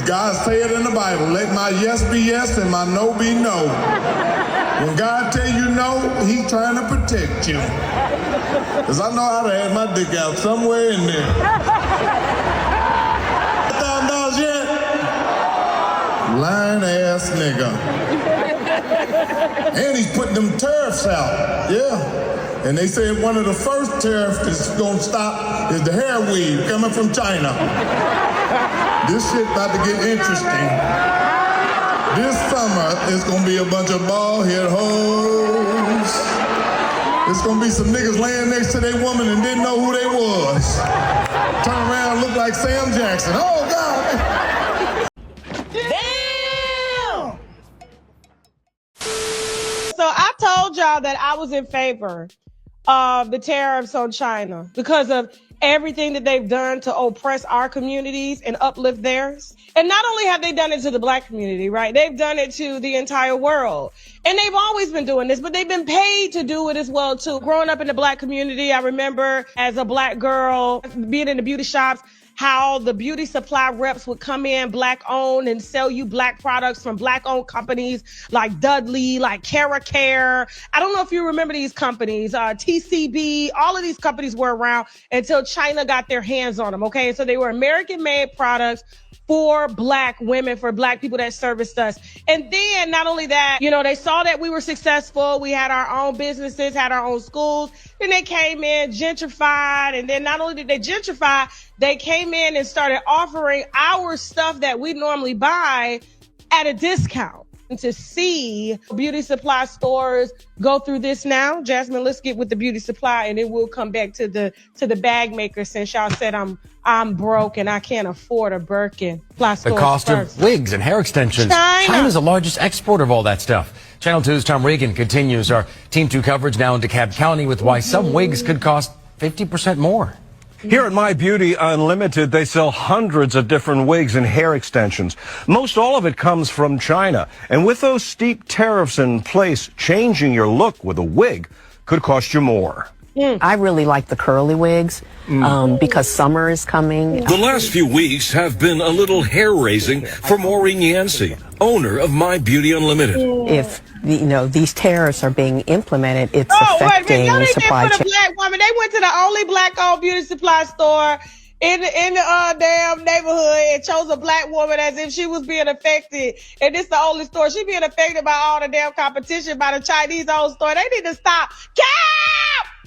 God say it in the Bible, let my yes be yes and my no be no. When God tell you no, he trying to protect you. Because I know I'd have had my dick out somewhere in there. $1,000 yet? Lying ass nigga. And he's putting them tariffs out, yeah. And they said one of the first tariffs that's gonna stop is the hair weave coming from China. This shit about to get interesting. This summer, it's gonna be a bunch of bald-head hoes. It's gonna be some niggas laying next to their woman and didn't know who they was. Turn around and look like Sam Jackson. Oh, God. Damn! So I told y'all that I was in favor of the tariffs on China because of everything that they've done to oppress our communities and uplift theirs. And not only have they done it to the black community, right? They've done it to the entire world. And they've always been doing this, but they've been paid to do it as well, too. Growing up in the black community, I remember as a black girl being in the beauty shops, how the beauty supply reps would come in black owned and sell you black products from black owned companies like Dudley, like Care. I don't know if you remember these companies, TCB, all of these companies were around until China got their hands on them. Okay. So they were American made products for black women, for black people that serviced us. And then not only that, you know, they saw that we were successful. We had our own businesses, had our own schools. Then they came in, gentrified. And then not only did they gentrify, they came in and started offering our stuff that we normally buy at a discount. And to see beauty supply stores go through this now, Jasmine, let's get with the beauty supply and then we'll come back to the bag maker since y'all said I'm broke and I can't afford a Birkin. The cost first of wigs and hair extensions. China's the largest exporter of all that stuff. Channel 2's Tom Regan continues our Team 2 coverage now in DeKalb County with why some wigs could cost 50% more. Here at My Beauty Unlimited, they sell hundreds of different wigs and hair extensions. Most all of it comes from China. And with those steep tariffs in place, changing your look with a wig could cost you more. I really like the curly wigs because summer is coming. The last few weeks have been a little hair-raising for Maureen Yancey, owner of My Beauty Unlimited. If these tariffs are being implemented, it's affecting the supply chain. Black woman, they went to the only black-owned beauty supply store in the damn neighborhood and chose a black woman as if she was being affected. And this the only store she being affected by all the damn competition by the Chinese-owned store. They need to stop. Cap!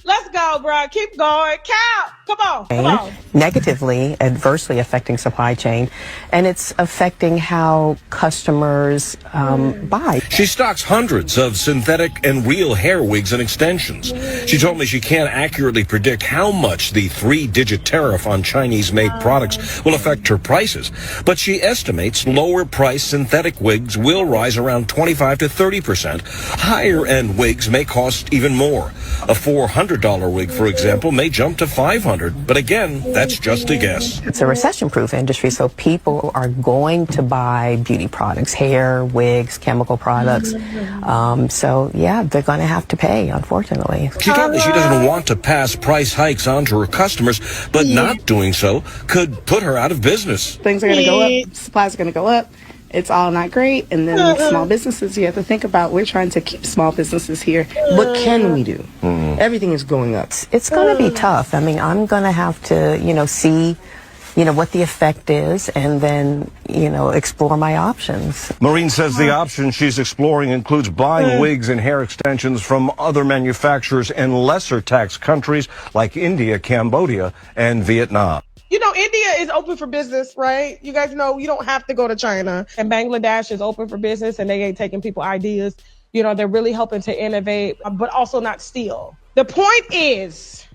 Let's go, bro. Keep going. Cap! Come on. Negatively, adversely affecting supply chain, and it's affecting how customers buy. She stocks hundreds of synthetic and real hair wigs and extensions. She told me she can't accurately predict how much the 3-digit tariff on Chinese-made products will affect her prices, but she estimates lower-priced synthetic wigs will rise around 25 to 30%. Higher-end wigs may cost even more. A $400 wig, for example, may jump to $500. But again, that's just a guess. It's a recession-proof industry, so people are going to buy beauty products, hair, wigs, chemical products. So, yeah, they're going to have to pay, unfortunately. She told me she doesn't want to pass price hikes on to her customers, but not doing so could put her out of business. Things are going to go up, supplies are going to go up. It's all not great. And then small businesses, you have to think about, we're trying to keep small businesses here. What can we do? Everything is going up. It's going to be tough. I mean, I'm going to have to, see, what the effect is and then, explore my options. Maureen says the options she's exploring includes buying wigs and hair extensions from other manufacturers in lesser tax countries like India, Cambodia, and Vietnam. India is open for business, right? You guys know you don't have to go to China. And Bangladesh is open for business and they ain't taking people ideas. They're really helping to innovate, but also not steal. The point is,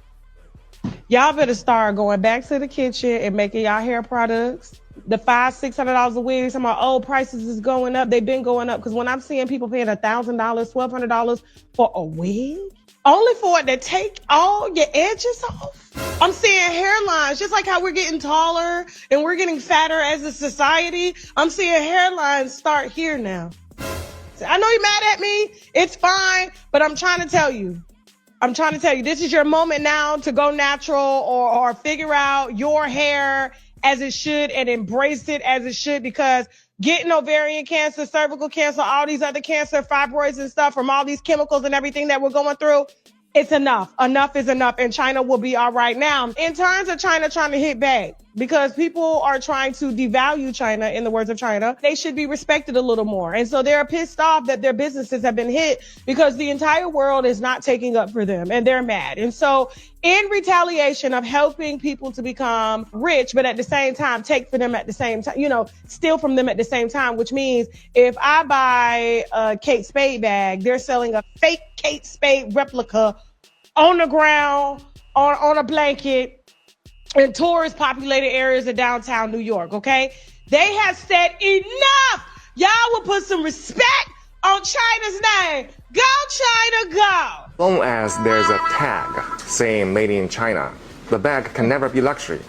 y'all better start going back to the kitchen and making y'all hair products. The $500-$600 a wig, some of our old prices is going up. They've been going up because when I'm seeing people paying $1,000, $1,200 for a wig, only for it to take all your edges off. I'm seeing hairlines, just like how we're getting taller and we're getting fatter as a society. I'm seeing hairlines start here now. I know you're mad at me. It's fine, but I'm trying to tell you. This is your moment now to go natural or figure out your hair as it should and embrace it as it should, because getting ovarian cancer, cervical cancer, all these other cancer, fibroids and stuff from all these chemicals and everything that we're going through, it's enough. Enough is enough, and China will be all right. Now, in terms of China trying to hit back, because people are trying to devalue China, in the words of China, they should be respected a little more. And so they're pissed off that their businesses have been hit because the entire world is not taking up for them, and they're mad. And so in retaliation of helping people to become rich, but at the same time, take for them at the same time, steal from them at the same time, which means if I buy a Kate Spade bag, they're selling a fake Kate Spade replica on the ground, on a blanket, in tourist populated areas of downtown New York, okay? They have said enough. Y'all will put some respect on China's name. Go, China, go. As long as there's a tag saying made in China, the bag can never be luxury.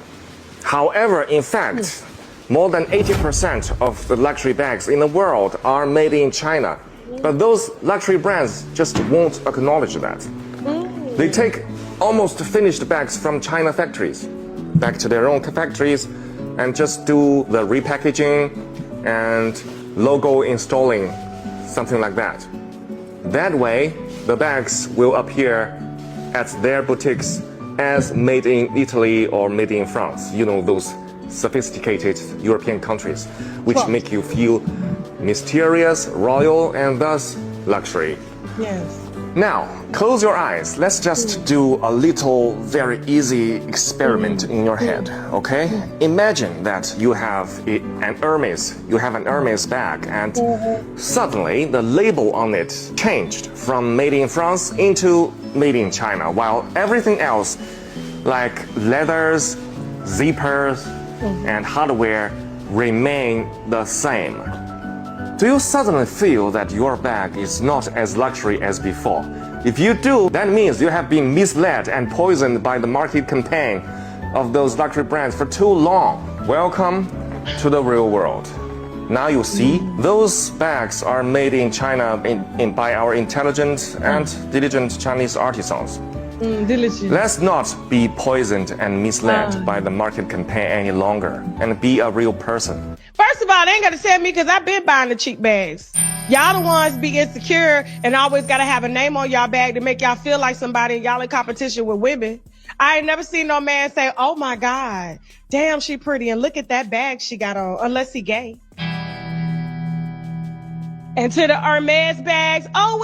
However, in fact, more than 80% of the luxury bags in the world are made in China. But those luxury brands just won't acknowledge that. They take almost finished bags from China factories back to their own factories and just do the repackaging and logo installing, something like that. That way, the bags will appear at their boutiques as made in Italy or made in France. You know, those sophisticated European countries, which make you feel mysterious, royal, and thus luxury. Yes. Now, close your eyes. Let's just do a little, very easy experiment in your head, okay? Imagine that you have an Hermes bag, and suddenly the label on it changed from made in France into made in China, while everything else, like leathers, zippers, and hardware, remain the same. Do you suddenly feel that your bag is not as luxury as before? If you do, that means you have been misled and poisoned by the market campaign of those luxury brands for too long. Welcome to the real world. Now you see, those bags are made in China by our intelligent and diligent Chinese artisans. Let's not be poisoned and misled by the market campaign any longer, and be a real person. First of all, they ain't got to tell me, because I've been buying the cheap bags. Y'all the ones be insecure and always got to have a name on y'all bag to make y'all feel like somebody, and y'all in competition with women. I ain't never seen no man say, oh my God, damn, she pretty, and look at that bag she got on, unless he gay. And to the Hermes bags, oh,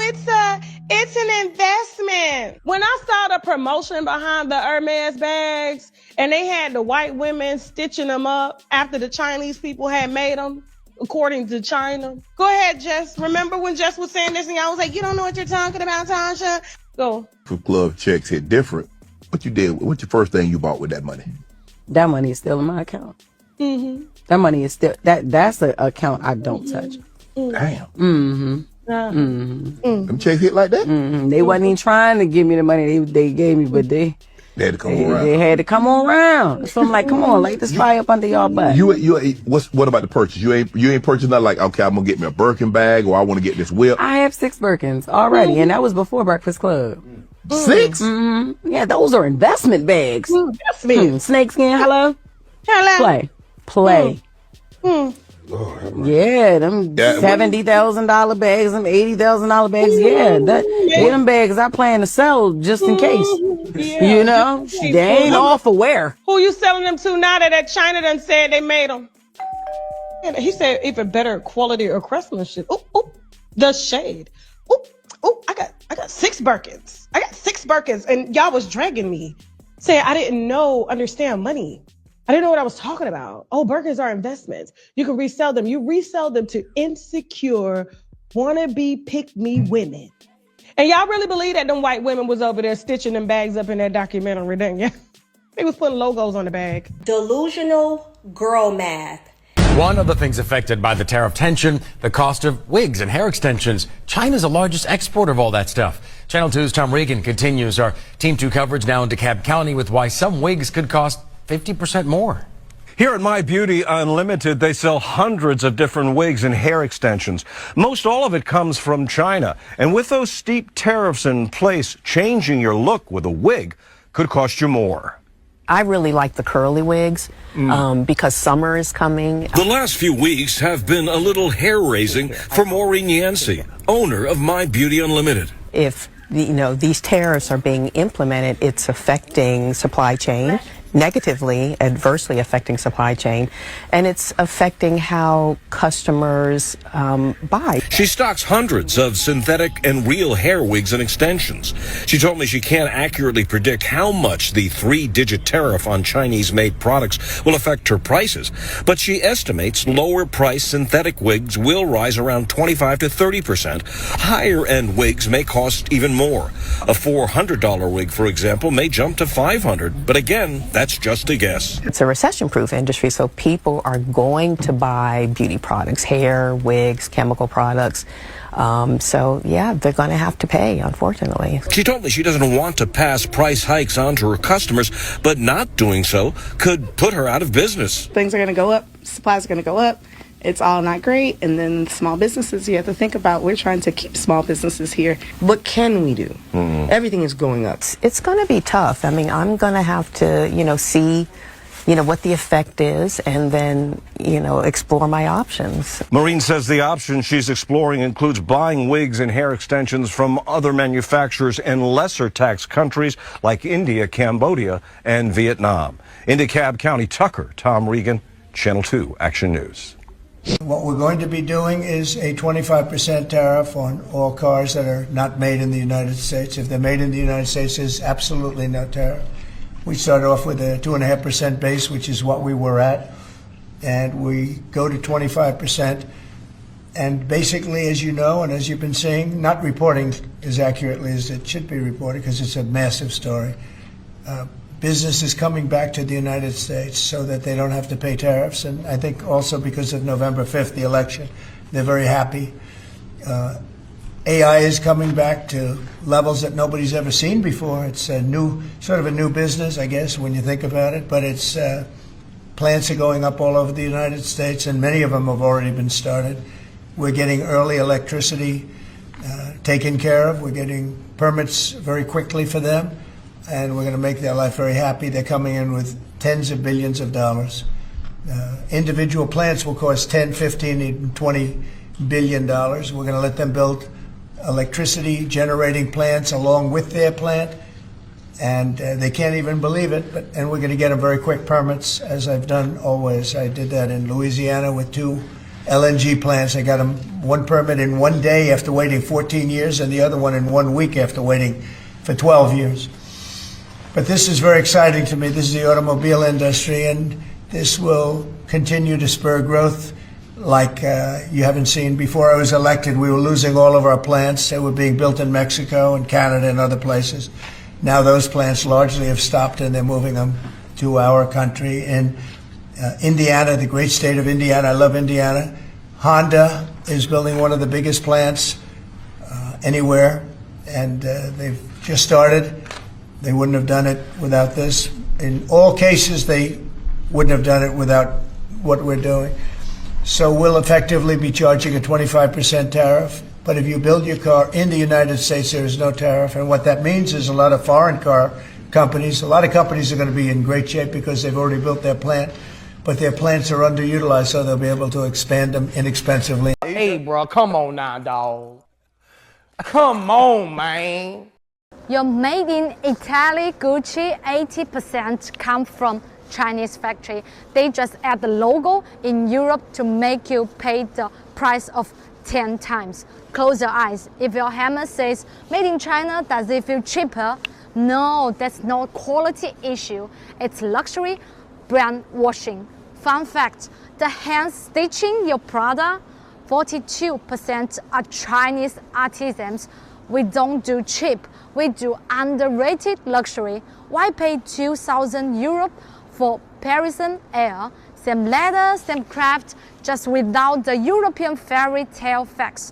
it's an investment. When I saw the promotion behind the Hermes bags, and they had the white women stitching them up after the Chinese people had made them, according to China. Go ahead, Jess. Remember when Jess was saying this and y'all was like, you don't know what you're talking about, Tasha? Go. For glove checks hit different. What you did? What's your first thing you bought with that money? That money is still in my account. That money is still, that's an account I don't touch. Damn. Them checks hit like that? They wasn't even trying to give me the money they gave me, but they had to come around. They had to come around. So I'm like, come on, light this fire up under y'all butt. What about the purchase? You ain't purchased nothing like, okay, I'm gonna get me a Birkin bag, or I want to get this whip. I have 6 Birkins already, and that was before Breakfast Club. 6? Yeah, those are investment bags. Snakeskin, hello? Play. Yeah, them $70,000 bags, them $80,000 bags. Yeah, them bags I plan to sell just in case. You know, they ain't all for wear. Who you selling them to now that China done said they made them? He said even better quality or craftsmanship. Ooh, the shade. Ooh, I got 6 Birkins. I got 6 Birkins, and y'all was dragging me, saying I didn't understand money. I didn't know what I was talking about. Oh, Birkins are investments. You can resell them. You resell them to insecure, wannabe pick-me women. And y'all really believe that them white women was over there stitching them bags up in that documentary, didn't you? They was putting logos on the bag. Delusional girl math. One of the things affected by the tariff tension, the cost of wigs and hair extensions. China's the largest exporter of all that stuff. Channel 2's Tom Regan continues our Team 2 coverage now in DeKalb County with why some wigs could cost 50% more. Here at My Beauty Unlimited, they sell hundreds of different wigs and hair extensions. Most all of it comes from China. And with those steep tariffs in place, changing your look with a wig could cost you more. I really like the curly wigs because summer is coming. The last few weeks have been a little hair-raising for Maureen Yancey, owner of My Beauty Unlimited. If these tariffs are being implemented, it's affecting supply chain, negatively, adversely affecting supply chain, and it's affecting how customers buy. She stocks hundreds of synthetic and real hair wigs and extensions. She told me she can't accurately predict how much the 3-digit tariff on Chinese-made products will affect her prices, but she estimates lower-priced synthetic wigs will rise around 25 to 30%. Higher-end wigs may cost even more. A $400 wig, for example, may jump to $500, but again, that's just a guess. It's a recession-proof industry, so people are going to buy beauty products, hair, wigs, chemical products. So, yeah, they're going to have to pay, unfortunately. She told me she doesn't want to pass price hikes on to her customers, but not doing so could put her out of business. Things are going to go up, supplies are going to go up. It's all not great. And then small businesses, you have to think about, we're trying to keep small businesses here. What can we do? Everything is going up. It's going to be tough. I mean, I'm going to have to, see, what the effect is and then, explore my options. Maureen says the options she's exploring includes buying wigs and hair extensions from other manufacturers in lesser tax countries like India, Cambodia, and Vietnam. In DeKalb County, Tucker, Tom Regan, Channel 2 Action News. What we're going to be doing is a 25% tariff on all cars that are not made in the United States. If they're made in the United States, there's absolutely no tariff. We started off with a 2.5% base, which is what we were at, and we go to 25%. And basically, as you know, and as you've been seeing, not reporting as accurately as it should be reported because it's a massive story. Business is coming back to the United States so that they don't have to pay tariffs. And I think also because of November 5th, the election, they're very happy. AI is coming back to levels that nobody's ever seen before. It's a new, sort of a new business, I guess, when you think about it. But it's plants are going up all over the United States, and many of them have already been started. We're getting early electricity taken care of. We're getting permits very quickly for them. And we're going to make their life very happy. They're coming in with tens of billions of dollars. Individual plants will cost 10, 15, even $20 billion. We're going to let them build electricity generating plants along with their plant. And they can't even believe it. And we're going to get them very quick permits, as I've done always. I did that in Louisiana with 2 LNG plants. I got them one permit in 1 day after waiting 14 years and the other one in 1 week after waiting for 12 years. But this is very exciting to me. This is the automobile industry, and this will continue to spur growth like you haven't seen. Before I was elected, we were losing all of our plants. They were being built in Mexico and Canada and other places. Now those plants largely have stopped, and they're moving them to our country. In Indiana, the great state of Indiana, I love Indiana. Honda is building one of the biggest plants anywhere, and they've just started. They wouldn't have done it without this. In all cases, they wouldn't have done it without what we're doing. So we'll effectively be charging a 25% tariff. But if you build your car in the United States, there is no tariff. And what that means is a lot of foreign car companies, a lot of companies are going to be in great shape because they've already built their plant. But their plants are underutilized, so they'll be able to expand them inexpensively. Hey, bro, come on now, dog. Come on, man. Your made in Italy Gucci 80% come from Chinese factory. They just add the logo in Europe to make you pay the price of 10 times. Close your eyes. If your hammer says made in China, does it feel cheaper? No, that's not quality issue. It's luxury brand washing. Fun fact, the hand stitching your product, 42% are Chinese artisans. We don't do cheap, we do underrated luxury. Why pay 2,000 Europe for Parisian air? Same leather, same craft, just without the European fairy tale facts.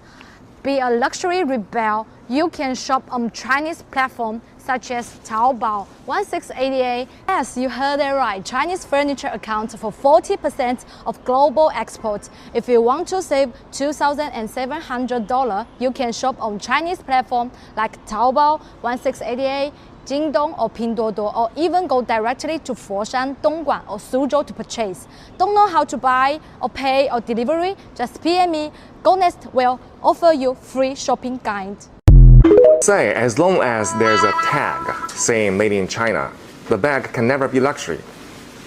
Be a luxury rebel, you can shop on Chinese platform such as Taobao 1688. Yes, you heard it right. Chinese furniture accounts for 40% of global exports. If you want to save $2,700, you can shop on Chinese platform like Taobao 1688, Jingdong or Pinduoduo, or even go directly to Foshan, Dongguan, or Suzhou to purchase. Don't know how to buy or pay or delivery? Just PM me. GoNest will offer you free shopping guide. Say, as long as there's a tag saying made in China, the bag can never be luxury.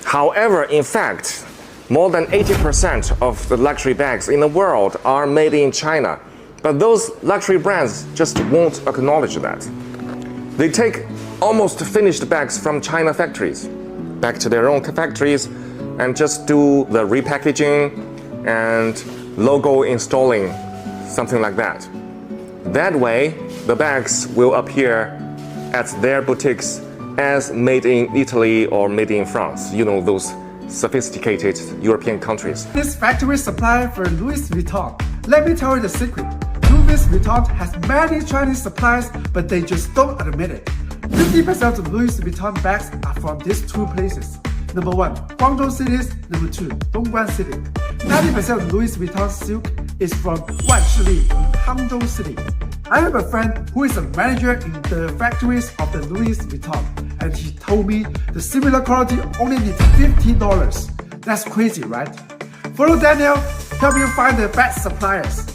However, in fact, more than 80% of the luxury bags in the world are made in China. But those luxury brands just won't acknowledge that. They take almost finished bags from China factories back to their own factories and just do the repackaging and logo installing, something like that. That way, the bags will appear at their boutiques as made in Italy or made in France. You know, those sophisticated European countries. This factory supply for Louis Vuitton. Let me tell you the secret. Louis Vuitton has many Chinese suppliers, but they just don't admit it. 50% of Louis Vuitton bags are from these two places. Number 1, Guangzhou City. Number 2, Dongguan City. 90% of Louis Vuitton silk is from Wanshili in Hangzhou City. I have a friend who is a manager in the factories of the Louis Vuitton, and he told me the similar quality only needs $50. That's crazy, right? Follow Daniel, help you find the best suppliers.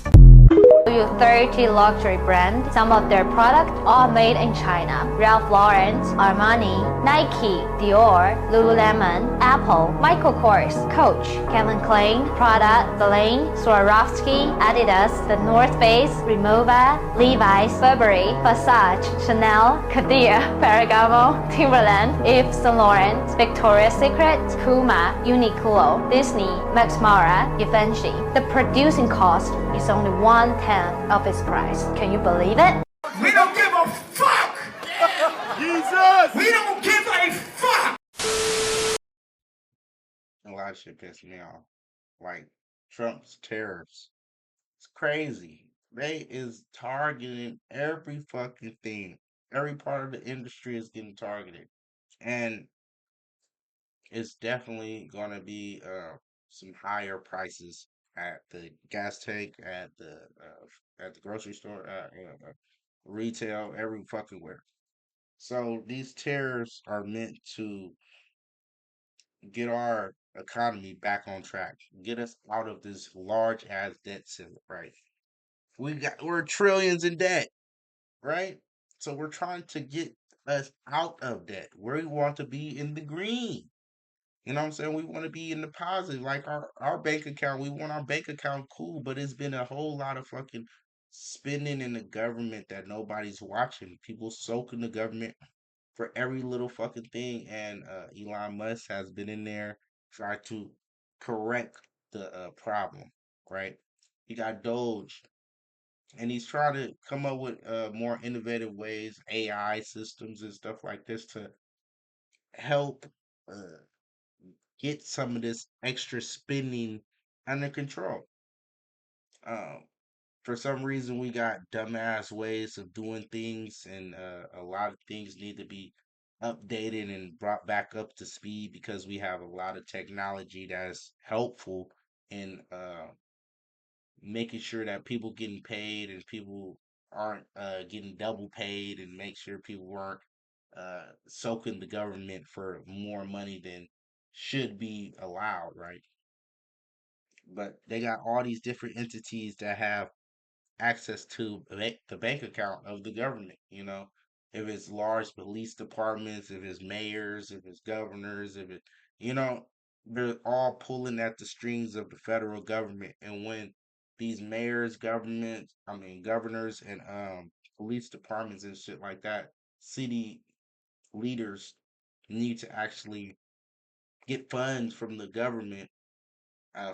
30 luxury brands. Some of their products are made in China. Ralph Lauren, Armani, Nike, Dior, Lululemon, Apple, Michael Kors, Coach, Calvin Klein, Prada, Celine, Swarovski, Adidas, The North Face, Rimowa, Levi's, Burberry, Versace, Chanel, Cartier, Ferragamo, Timberland, Yves Saint Laurent, Victoria's Secret, Puma, Uniqlo, Disney, Max Mara, Givenchy. The producing cost is only 1/10 of its price. Can you believe it? We don't give a fuck! Jesus! We don't give a fuck! A lot of shit pissed me off. Like Trump's tariffs. It's crazy. They is targeting every fucking thing. Every part of the industry is getting targeted. And it's definitely gonna be some higher prices at the gas tank, at the grocery store, retail, every fucking where. So these tariffs are meant to get our economy back on track, get us out of this large ass debt ceiling, right? We're trillions in debt, right? So we're trying to get us out of debt. We want to be in the green. You know what I'm saying? We want to be in the positive. Like our bank account, we want our bank account cool, but it's been a whole lot of fucking spending in the government that nobody's watching. People soaking the government for every little fucking thing. And Elon Musk has been in there trying to correct the problem, right? He got Doge, and he's trying to come up with more innovative ways, AI systems and stuff like this to help get some of this extra spending under control. Um, for some reason, we got dumbass ways of doing things, and a lot of things need to be updated and brought back up to speed because we have a lot of technology that's helpful in making sure that people getting paid and people aren't getting double paid, and make sure people aren't soaking the government for more money than should be allowed, right? But they got all these different entities that have access to the bank account of the government. You know, if it's large police departments, if it's mayors, if it's governors, if it, you know, they're all pulling at the strings of the federal government. And when these mayors, governors, and police departments and shit like that, city leaders need to actually get funds from the government,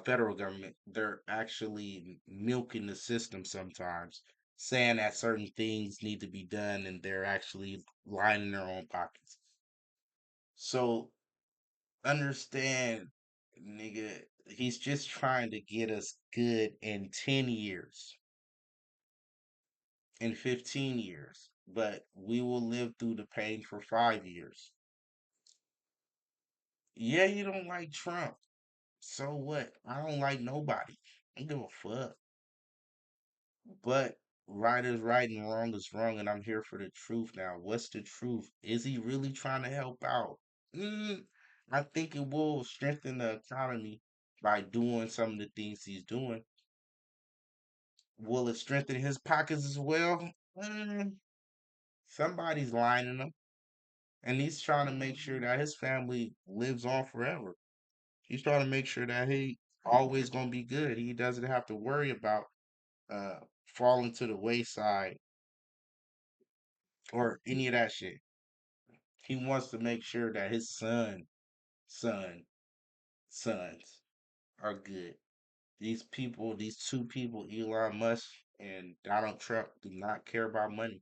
federal government, they're actually milking the system sometimes, saying that certain things need to be done, and they're actually lining their own pockets. So understand, nigga, he's just trying to get us good in 10 years, in 15 years, but we will live through the pain for 5 years. Yeah, you don't like Trump. So what? I don't like nobody. I don't give a fuck. But right is right and wrong is wrong, and I'm here for the truth now. What's the truth? Is he really trying to help out? Mm, I think it will strengthen the economy by doing some of the things he's doing. Will it strengthen his pockets as well? Somebody's lining him, and he's trying to make sure that his family lives on forever. He's trying to make sure that he always gonna be good. He doesn't have to worry about falling to the wayside or any of that shit. He wants to make sure that his son, sons are good. These people, these two people, Elon Musk and Donald Trump, do not care about money.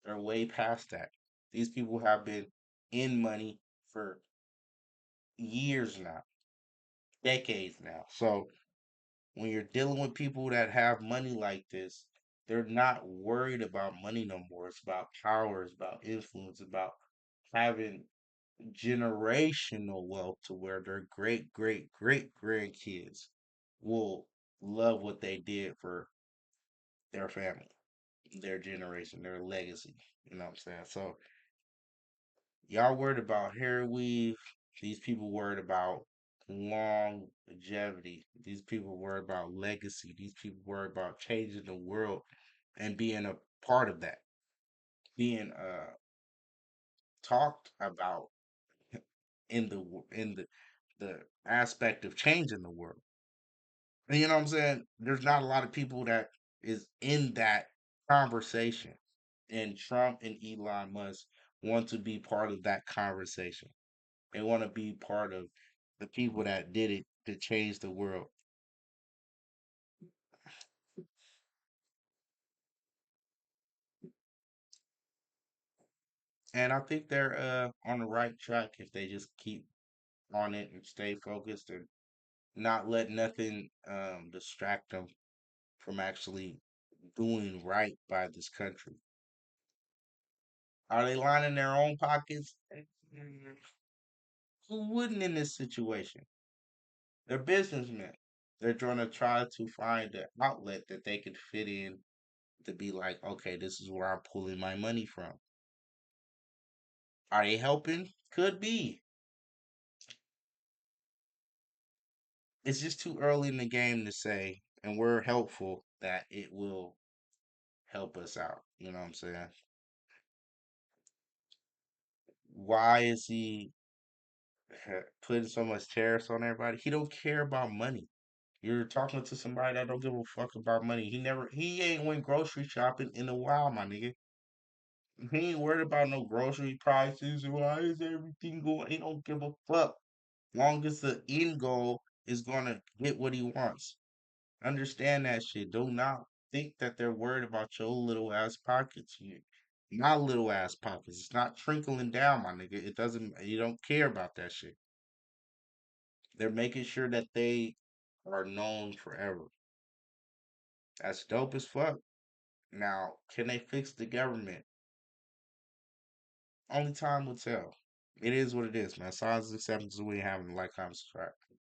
They're way past that. These people have been in money for years now, decades now. So when you're dealing with people that have money like this, they're not worried about money no more. It's about power, it's about influence, about having generational wealth to where their great, great, great grandkids will love what they did for their family, their generation, their legacy. You know what I'm saying? So y'all worried about hair weave. These people worried about longevity. These people worried about legacy. These people worried about changing the world and being a part of that. Being talked about in the aspect of changing the world. And you know what I'm saying? There's not a lot of people that is in that conversation. And Trump and Elon Musk want to be part of that conversation. They want to be part of the people that did it to change the world. And I think they're on the right track if they just keep on it and stay focused and not let nothing distract them from actually doing right by this country. Are they lining their own pockets? Mm, who wouldn't in this situation? They're businessmen. They're trying to find an outlet that they can fit in to be like, okay, this is where I'm pulling my money from. Are they helping? Could be. It's just too early in the game to say, and we're helpful that it will help us out. You know what I'm saying? Why is he putting so much tariffs on everybody? He don't care about money. You're talking to somebody that don't give a fuck about money. He ain't went grocery shopping in a while, my nigga. He ain't worried about no grocery prices. Why is everything going? He don't give a fuck. Long as the end goal is gonna get what he wants. Understand that shit. Do not think that they're worried about your little ass pockets. Not little ass pockets. It's not trickling down, my nigga. It doesn't. You don't care about that shit. They're making sure that they are known forever. That's dope as fuck. Now, can they fix the government? Only time will tell. It is what it is, man. Silence acceptance is what we have in the like, comment, subscribe.